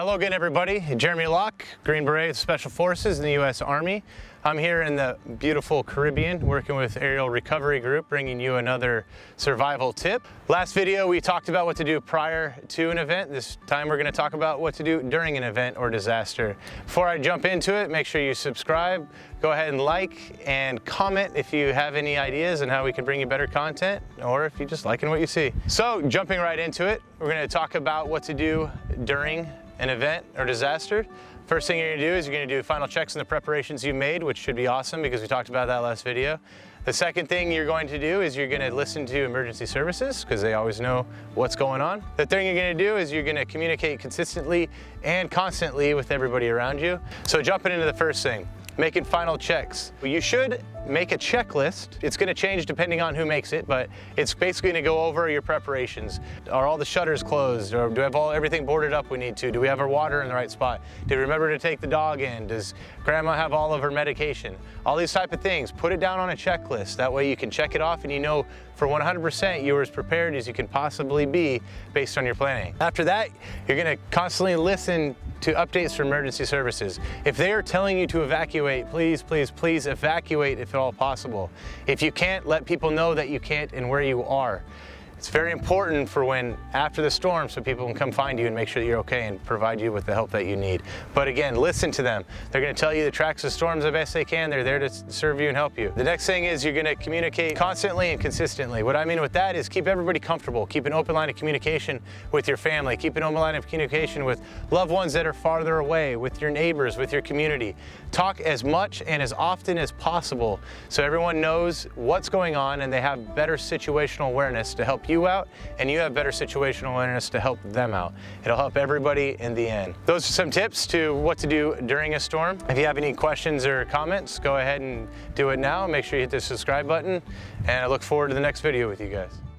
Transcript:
Hello again, everybody. Jeremy Locke, Green Beret Special Forces in the U.S. Army. I'm here in the beautiful Caribbean working with Aerial Recovery Group, bringing you another survival tip. Last video we talked about what to do prior to an event. This time we're going to talk about what to do during an event or disaster. Before I jump into it, make sure you subscribe, go ahead and like and comment if you have any ideas on how we can bring you better content, or if you're just liking what you see. So jumping right into it, we're going to talk about what to do during an event or disaster. First thing you're going to do is you're going to do final checks on the preparations you made, which should be awesome because we talked about that last video. The second thing you're going to do is you're going to listen to emergency services because they always know what's going on. The thing you're going to do is you're going to communicate consistently and constantly with everybody around you. So jumping into the first thing, making final checks. You should make a checklist. It's going to change depending on who makes it, but it's basically going to go over your preparations. Are all the shutters closed? Or do we have everything boarded up we need to? Do we have our water in the right spot? Did we remember to take the dog in? Does grandma have all of her medication? All these type of things. Put it down on a checklist. That way you can check it off and you know for 100% you were as prepared as you can possibly be based on your planning. After that, you're going to constantly listen to updates from emergency services. If they are telling you to evacuate, please, please, please evacuate if at all possible. If you can't, let people know that you can't and where you are. It's very important for when after the storm so people can come find you and make sure that you're okay and provide you with the help that you need. But again, listen to them. They're going to tell you the tracks of storms the best they can. They're there to serve you and help you. The next thing is you're going to communicate constantly and consistently. What I mean with that is keep everybody comfortable. Keep an open line of communication with your family. Keep an open line of communication with loved ones that are farther away, with your neighbors, with your community. Talk as much and as often as possible so everyone knows what's going on and they have better situational awareness to help you out, and you have better situational awareness to help them out. It'll help everybody in the end. Those are some tips to what to do during a storm. If you have any questions or comments, go ahead and do it now. Make sure you hit the subscribe button, and I look forward to the next video with you guys.